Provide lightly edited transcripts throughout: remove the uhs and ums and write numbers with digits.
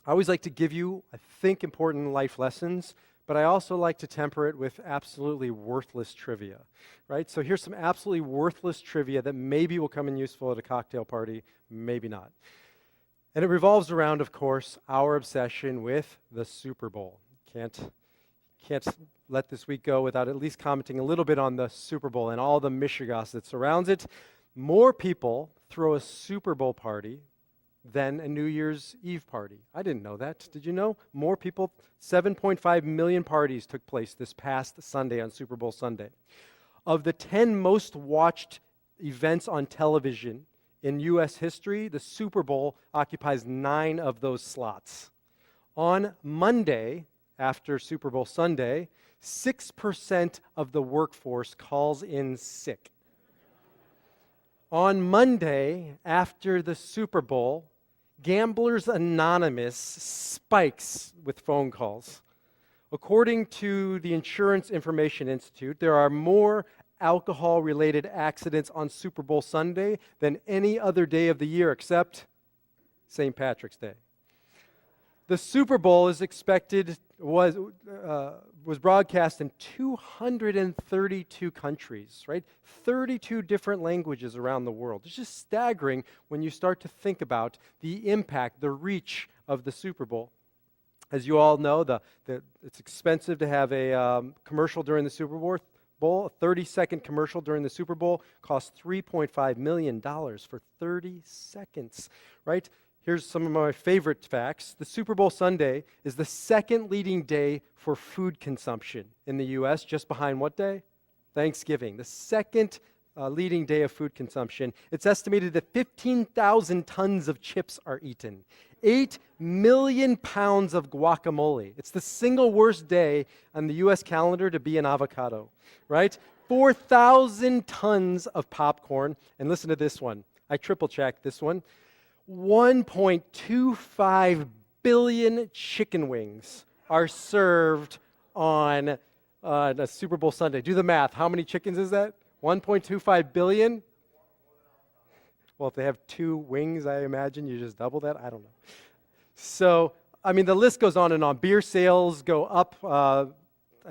I always like to give you, I think, important life lessons, but I also like to temper it with absolutely worthless trivia, right? So here's some absolutely worthless trivia that maybe will come in useful at a cocktail party, maybe not. And it revolves around, of course, our obsession with the Super Bowl. Can't let this week go without at least commenting a little bit on the Super Bowl and all the mishigas that surrounds it. More people throw a Super Bowl party than a New Year's Eve party. I didn't know that. Did you know? More people, 7.5 million parties took place this past Sunday on Super Bowl Sunday. Of the 10 most watched events on television in U.S. history, the Super Bowl occupies 9 of those slots. On Monday, after Super Bowl Sunday, 6% of the workforce calls in sick. On Monday, after the Super Bowl, Gamblers Anonymous spikes with phone calls. According to the Insurance Information Institute, there are more alcohol-related accidents on Super Bowl Sunday than any other day of the year except St. Patrick's Day. The Super Bowl is expected was broadcast in 232 countries, right? 32 different languages around the world. It's just staggering when you start to think about the impact, the reach of the Super Bowl. As you all know, it's expensive to have a commercial during the Super Bowl. A 30-second commercial during the Super Bowl costs $3.5 million for 30 seconds, right? Here's some of my favorite facts. The Super Bowl Sunday is the second leading day for food consumption in the U.S., just behind what day? Thanksgiving. The second leading day of food consumption. It's estimated that 15,000 tons of chips are eaten. 8 million pounds of guacamole. It's the single worst day on the U.S. calendar to be an avocado, right? 4,000 tons of popcorn. And listen to this one. I triple-checked this one. 1.25 billion chicken wings are served on a Super Bowl Sunday. Do the math. How many chickens is that? 1.25 billion? Well, if they have 2 wings, I imagine you just double that. I don't know. So, I mean, the list goes on and on. Beer sales go up, I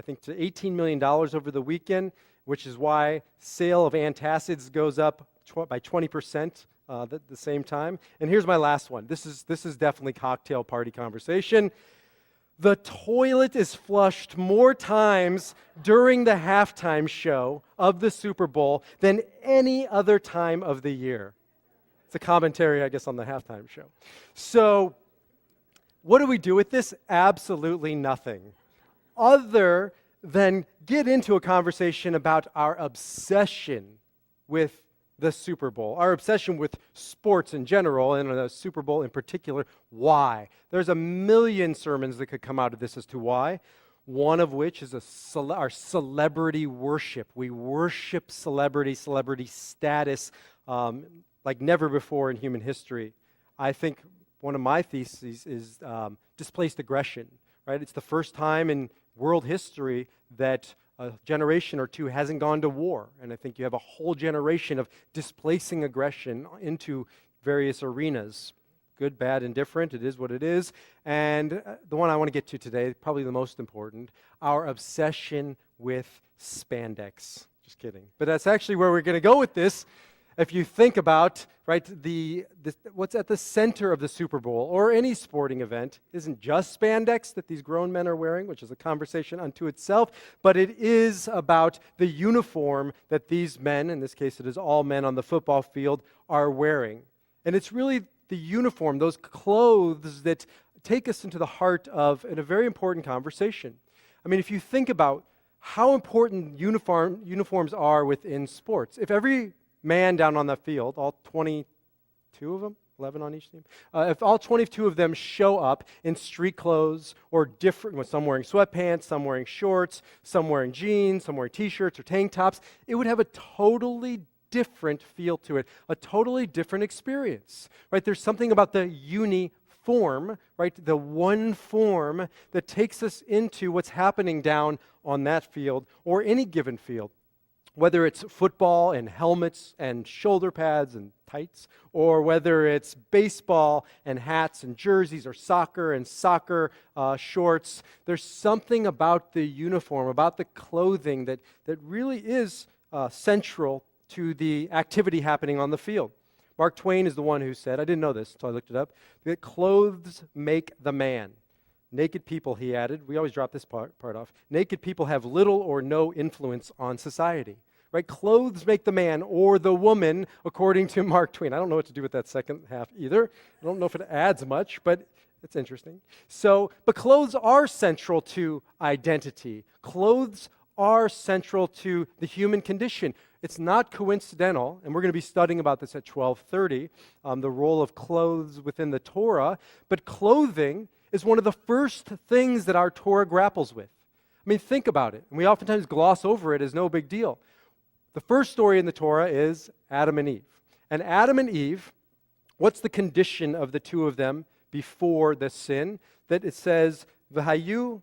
think, to $18 million over the weekend, which is why sale of antacids goes up by 20%. At the same time. And here's my last one. This is definitely cocktail party conversation. The toilet is flushed more times during the halftime show of the Super Bowl than any other time of the year. It's a commentary, I guess, on the halftime show. So, what do we do with this? Absolutely nothing. Other than get into a conversation about our obsession with the Super Bowl, our obsession with sports in general, and the Super Bowl in particular. Why? There's a million sermons that could come out of this as to why. One of which is our celebrity worship. We worship celebrity status like never before in human history. I think one of my theses is displaced aggression, right? It's the first time in world history that a generation or two hasn't gone to war. And I think you have a whole generation of displacing aggression into various arenas. Good, bad, indifferent, it is what it is. And the one I want to get to today, probably the most important, our obsession with spandex. Just kidding. But that's actually where we're going to go with this. If you think about, right, what's at the center of the Super Bowl or any sporting event isn't just spandex that these grown men are wearing, which is a conversation unto itself, but it is about the uniform that these men, in this case it is all men on the football field, are wearing. And it's really the uniform, those clothes that take us into the heart of a very important conversation. I mean, if you think about how important uniforms are within sports, if every man down on the field, all 22 of them, 11 on each team, if all 22 of them show up in street clothes or different, some wearing sweatpants, some wearing shorts, some wearing jeans, some wearing t-shirts or tank tops, it would have a totally different feel to it, a totally different experience, right? There's something about the uniform, right? The one form that takes us into what's happening down on that field or any given field. whether it's football and helmets and shoulder pads and tights, or whether it's baseball and hats and jerseys, or soccer and soccer shorts, there's something about the uniform, about the clothing that really is central to the activity happening on the field. Mark Twain is the one who said, I didn't know this until I looked it up, that clothes make the man. Naked people, he added, we always drop this part off, naked people have little or no influence on society. Right? Clothes make the man or the woman, according to Mark Twain. I don't know what to do with that second half either. I don't know if it adds much, but it's interesting. But clothes are central to identity. Clothes are central to the human condition. It's not coincidental, and we're going to be studying about this at 12:30, the role of clothes within the Torah, but clothing is one of the first things that our Torah grapples with. I mean, think about it, and we oftentimes gloss over it as no big deal. The first story in the Torah is Adam and Eve. And Adam and Eve, what's the condition of the two of them before the sin? That it says, V'hayu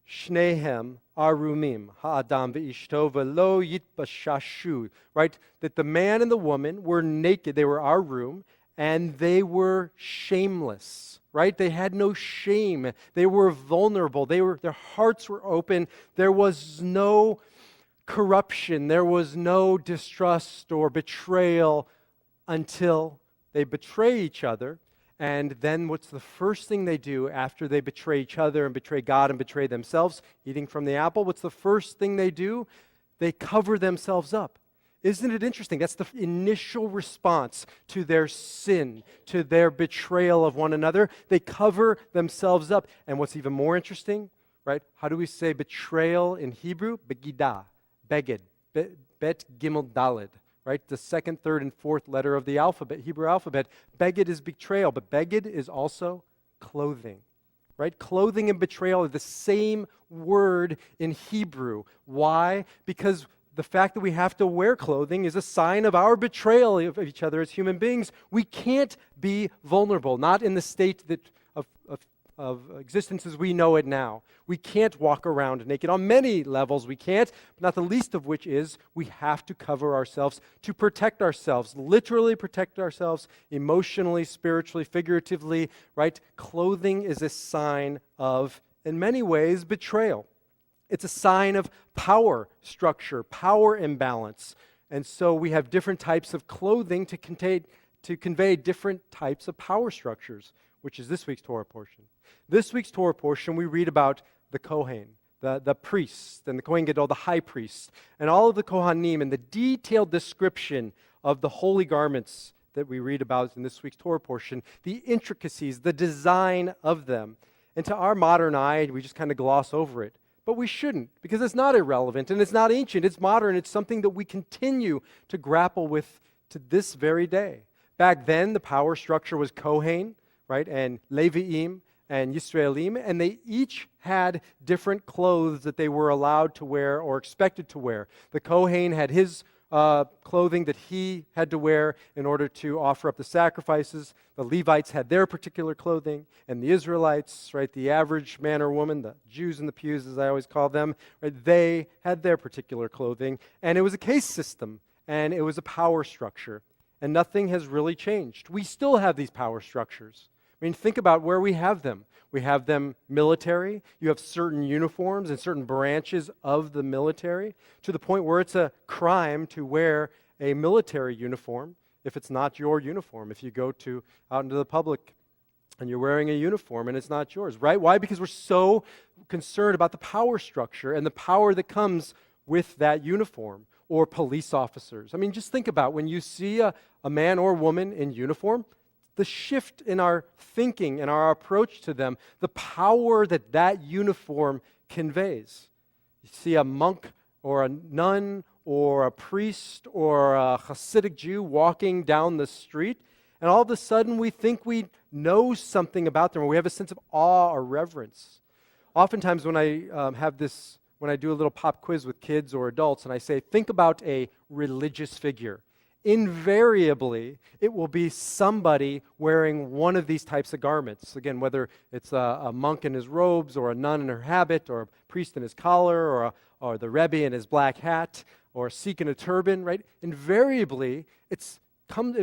shnehem arumim ha'adam v'ishto v'lo yitbashashu. Right? That the man and the woman were naked. They were arum, and they were shameless. Right? They had no shame. They were vulnerable. Their hearts were open. There was no corruption. There was no distrust or betrayal until they betray each other. And then what's the first thing they do after they betray each other and betray God and betray themselves? Eating from the apple. What's the first thing they do? They cover themselves up. Isn't it interesting? That's the initial response to their sin, to their betrayal of one another. They cover themselves up. And what's even more interesting, right? How do we say betrayal in Hebrew? Begidah. Beged, bet gimel daled, right? The second, third, and fourth letter of the alphabet, Hebrew alphabet. Beged is betrayal, but beged is also clothing, right? Clothing and betrayal are the same word in Hebrew. Why? Because the fact that we have to wear clothing is a sign of our betrayal of each other as human beings. We can't be vulnerable, not in the state of existence as we know it now. We can't walk around naked. On many levels we can't, but not the least of which is we have to cover ourselves to protect ourselves, literally protect ourselves, emotionally, spiritually, figuratively, right? Clothing is a sign of, in many ways, betrayal. It's a sign of power structure, power imbalance. And so we have different types of clothing to convey different types of power structures, which is this week's Torah portion. This week's Torah portion, we read about the Kohen, the priest, and the Kohen Gadol, the high priest, and all of the Kohanim, and the detailed description of the holy garments that we read about in this week's Torah portion, the intricacies, the design of them. And to our modern eye, we just kind of gloss over it. But we shouldn't, because it's not irrelevant, and it's not ancient, it's modern, it's something that we continue to grapple with to this very day. Back then, the power structure was Kohen, right, and Leviim, and Yisraelim, and they each had different clothes that they were allowed to wear or expected to wear. The Kohen had his clothing that he had to wear in order to offer up the sacrifices. The Levites had their particular clothing, and the Israelites, right, the average man or woman, the Jews in the pews, as I always call them, right, they had their particular clothing, and it was a caste system, and it was a power structure, and nothing has really changed. We still have these power structures. I mean, think about where we have them. We have them military. You have certain uniforms and certain branches of the military to the point where it's a crime to wear a military uniform if it's not your uniform. If you go out into the public and you're wearing a uniform and it's not yours, right? Why? Because we're so concerned about the power structure and the power that comes with that uniform. Or police officers. I mean, just think about when you see a man or woman in uniform, the shift in our thinking and our approach to them, the power that uniform conveys. You see a monk or a nun or a priest or a Hasidic Jew walking down the street, and all of a sudden we think we know something about them, or we have a sense of awe or reverence. Oftentimes when I do a little pop quiz with kids or adults, and I say, think about a religious figure. Invariably, it will be somebody wearing one of these types of garments. Again, whether it's a monk in his robes, or a nun in her habit, or a priest in his collar, or the Rabbi in his black hat, or a sikh in a turban, right? Invariably, it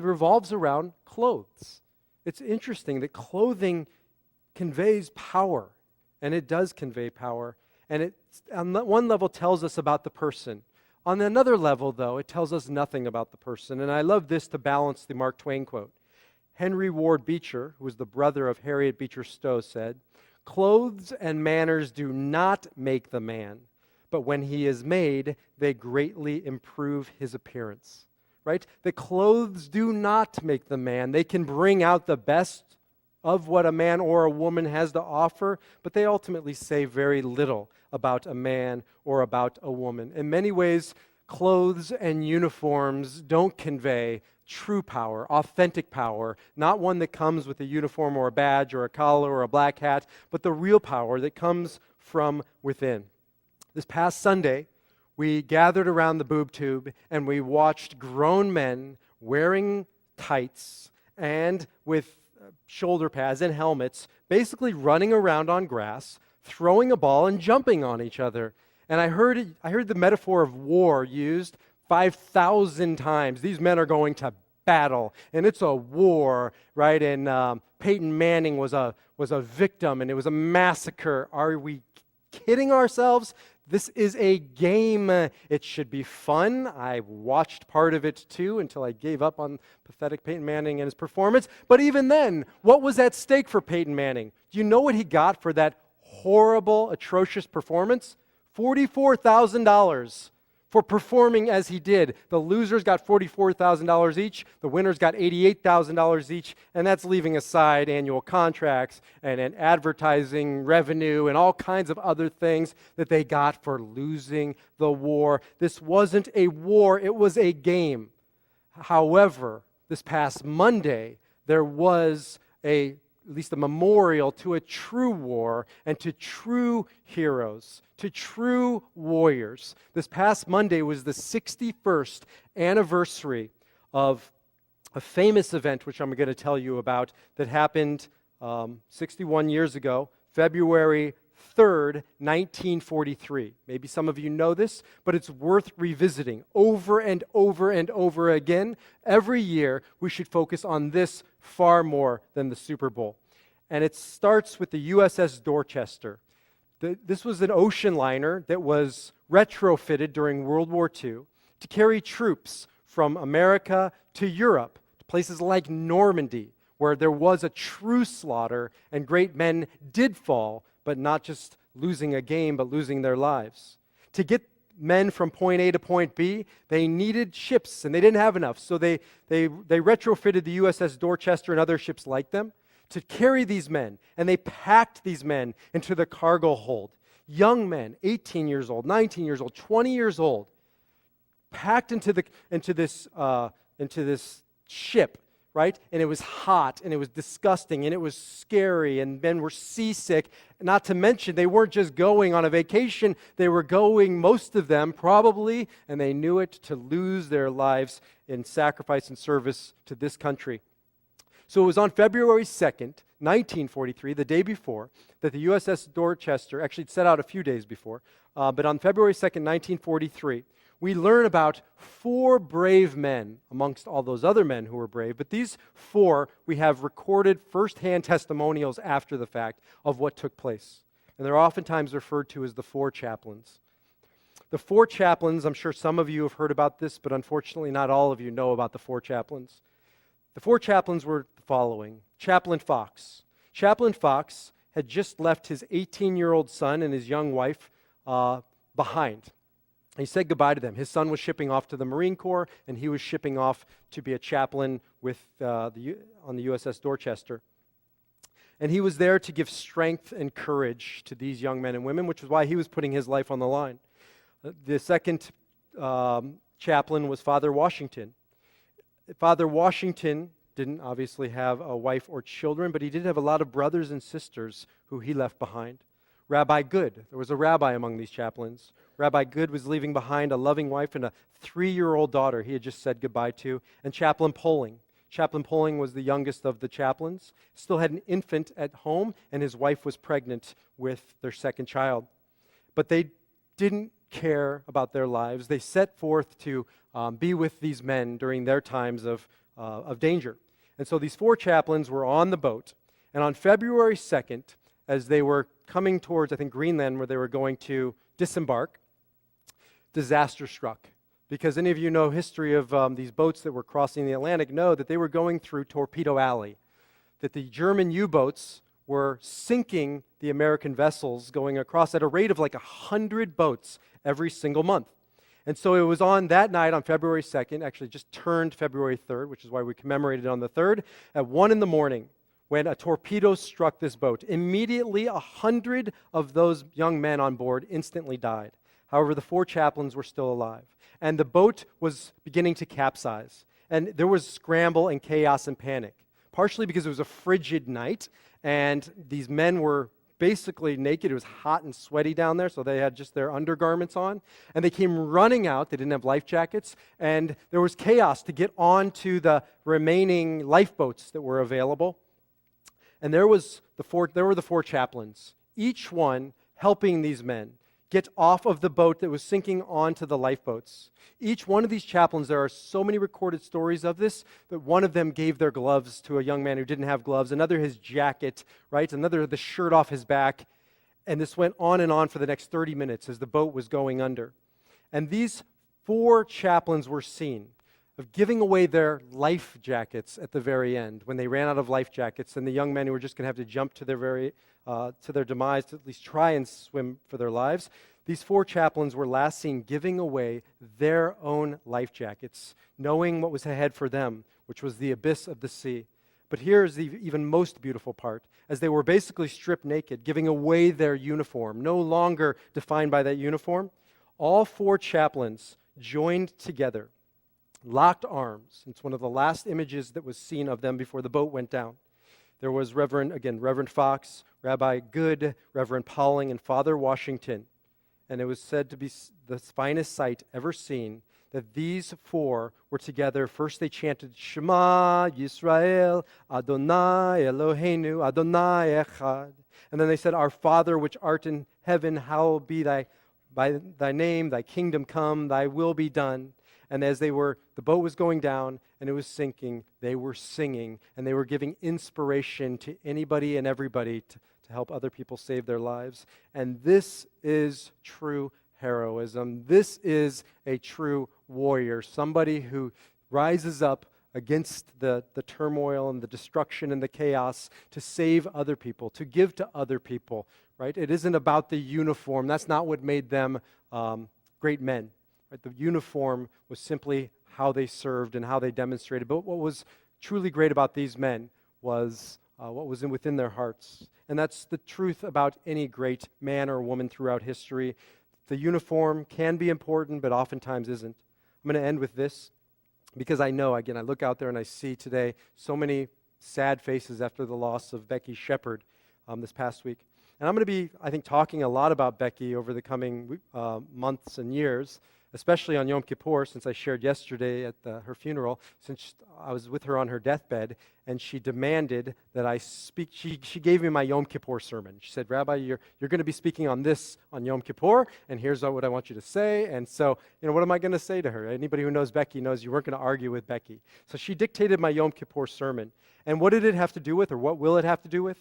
revolves around clothes. It's interesting that clothing conveys power, and it does convey power. And it, on one level, tells us about the person. On another level, though, it tells us nothing about the person. And I love this to balance the Mark Twain quote. Henry Ward Beecher, who was the brother of Harriet Beecher Stowe, said, "Clothes and manners do not make the man, but when he is made, they greatly improve his appearance." Right? The clothes do not make the man. They can bring out the best of what a man or a woman has to offer, but they ultimately say very little about a man or about a woman. In many ways, clothes and uniforms don't convey true power, authentic power, not one that comes with a uniform or a badge or a collar or a black hat, but the real power that comes from within. This past Sunday, we gathered around the boob tube and we watched grown men wearing tights and with shoulder pads and helmets, basically running around on grass, throwing a ball and jumping on each other. And I heard the metaphor of war used 5,000 times. These men are going to battle, and it's a war, right? And Peyton Manning was a victim, and it was a massacre. Are we kidding ourselves? This is a game. It should be fun. I watched part of it too until I gave up on pathetic Peyton Manning and his performance. But even then, what was at stake for Peyton Manning? Do you know what he got for that horrible, atrocious performance? $44,000 for performing as he did. The losers got $44,000 each. The winners got $88,000 each. And that's leaving aside annual contracts and advertising revenue and all kinds of other things that they got for losing the war. This wasn't a war. It was a game. However, this past Monday, there was at least a memorial to a true war and to true heroes, to true warriors. This past Monday was the 61st anniversary of a famous event, which I'm going to tell you about, that happened 61 years ago, February 3rd, 1943. Maybe some of you know this, but it's worth revisiting over and over and over again. Every year, we should focus on this far more than the Super Bowl. And it starts with the USS Dorchester. This was an ocean liner that was retrofitted during World War II to carry troops from America to Europe, to places like Normandy, where there was a true slaughter and great men did fall, but not just losing a game, but losing their lives. To get men from point A to point B, they needed ships, and they didn't have enough. So they retrofitted the USS Dorchester and other ships like them to carry these men, and they packed these men into the cargo hold. Young men, 18 years old, 19 years old, 20 years old, packed into this ship, right? And it was hot, and it was disgusting, and it was scary, and men were seasick. Not to mention, they weren't just going on a vacation, they were going, most of them probably, and they knew it, to lose their lives in sacrifice and service to this country. So it was on February 2nd, 1943, the day before, that the USS Dorchester, actually it set out a few days before, but on February 2nd, 1943, we learn about 4 brave men amongst all those other men who were brave, but these 4, we have recorded firsthand testimonials after the fact of what took place. And they're oftentimes referred to as the 4 chaplains. The 4 chaplains, I'm sure some of you have heard about this, but unfortunately not all of you know about the 4 chaplains. The 4 chaplains were the following. Chaplain Fox. Chaplain Fox had just left his 18-year-old son and his young wife behind. He said goodbye to them. His son was shipping off to the Marine Corps, and he was shipping off to be a chaplain on the USS Dorchester. And he was there to give strength and courage to these young men and women, which is why he was putting his life on the line. The second chaplain was Father Washington. Father Washington didn't obviously have a wife or children, but he did have a lot of brothers and sisters who he left behind. Rabbi Good, there was a rabbi among these chaplains. Rabbi Good was leaving behind a loving wife and a 3-year-old daughter he had just said goodbye to. And Chaplain Poling. Chaplain Poling was the youngest of the chaplains, still had an infant at home, and his wife was pregnant with their second child. But they didn't care about their lives. They set forth to be with these men during their times of danger. And so these 4 chaplains were on the boat. And on February 2nd, as they were coming towards, I think, Greenland, where they were going to disembark, disaster struck. Because any of you know history of these boats that were crossing the Atlantic know that they were going through Torpedo Alley, that the German U-boats were sinking the American vessels going across at a rate of like 100 boats every single month. And so it was on that night, on February 2nd, actually just turned February 3rd, which is why we commemorated on the 3rd, at 1 in the morning, when a torpedo struck this boat. Immediately, 100 of those young men on board instantly died. However, the 4 chaplains were still alive. And the boat was beginning to capsize. And there was scramble and chaos and panic, partially because it was a frigid night, and these men were basically naked. It was hot and sweaty down there, so they had just their undergarments on. And they came running out. They didn't have life jackets. And there was chaos to get onto the remaining lifeboats that were available. And there were the 4 chaplains, each one helping these men get off of the boat that was sinking onto the lifeboats. Each one of these chaplains, there are so many recorded stories of this, that one of them gave their gloves to a young man who didn't have gloves, another his jacket, right? Another the shirt off his back. And this went on for the next 30 minutes as the boat was going under. And these 4 chaplains were seen of giving away their life jackets at the very end when they ran out of life jackets, and the young men who were just going to have to jump to their demise to at least try and swim for their lives. These 4 chaplains were last seen giving away their own life jackets, knowing what was ahead for them, which was the abyss of the sea. But here is the even most beautiful part. As they were basically stripped naked, giving away their uniform, no longer defined by that uniform, all 4 chaplains joined together, locked arms. It's one of the last images that was seen of them before the boat went down. There was Reverend Fox, Rabbi Good, Reverend Pauling, and Father Washington. And it was said to be the finest sight ever seen, that these 4 were together. First they chanted, Shema Yisrael, Adonai Eloheinu, Adonai Echad. And then they said, Our Father which art in heaven, hallowed be thy name, thy kingdom come, thy will be done. And as the boat was going down and it was sinking, they were singing, and they were giving inspiration to anybody and everybody to help other people save their lives. And this is true heroism. This is a true warrior, somebody who rises up against the turmoil and the destruction and the chaos to save other people, to give to other people, right? It isn't about the uniform. That's not what made them great men. Right? The uniform was simply how they served and how they demonstrated. But what was truly great about these men was what was within their hearts. And that's the truth about any great man or woman throughout history. The uniform can be important, but oftentimes isn't. I'm going to end with this because I know, again, I look out there and I see today so many sad faces after the loss of Becky Shepherd this past week. And I'm going to be, I think, talking a lot about Becky over the coming months and years, especially on Yom Kippur, since I shared yesterday at her funeral, since I was with her on her deathbed, and she demanded that I speak. She gave me my Yom Kippur sermon. She said, Rabbi, you're going to be speaking on this on Yom Kippur, and here's what I want you to say. And so, what am I going to say to her? Anybody who knows Becky knows you weren't going to argue with Becky. So she dictated my Yom Kippur sermon. And what did it have to do with, or what will it have to do with?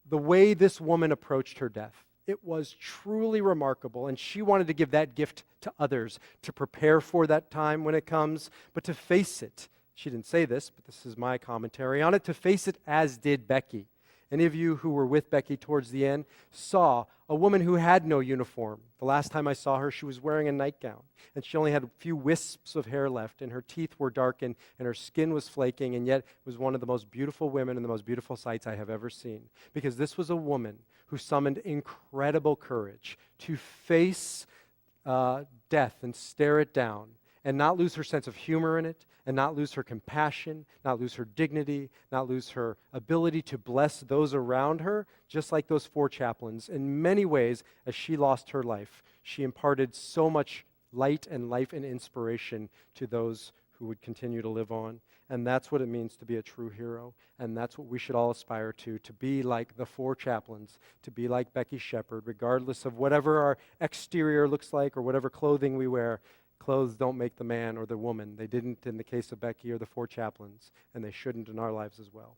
The way this woman approached her death. It was truly remarkable, and she wanted to give that gift to others, to prepare for that time when it comes, but to face it. She didn't say this, but this is my commentary on it, to face it as did Becky. Any of you who were with Becky towards the end saw a woman who had no uniform. The last time I saw her, she was wearing a nightgown, and she only had a few wisps of hair left, and her teeth were darkened, and her skin was flaking, and yet was one of the most beautiful women and the most beautiful sights I have ever seen. Because this was a woman who summoned incredible courage to face death and stare it down, and not lose her sense of humor in it, and not lose her compassion, not lose her dignity, not lose her ability to bless those around her, just like those 4 chaplains. In many ways, as she lost her life, she imparted so much light and life and inspiration to those who would continue to live on. And that's what it means to be a true hero. And that's what we should all aspire to be like the four chaplains, to be like Becky Shepherd, regardless of whatever our exterior looks like or whatever clothing we wear. Clothes don't make the man or the woman. They didn't in the case of Becky or the four chaplains, and they shouldn't in our lives as well.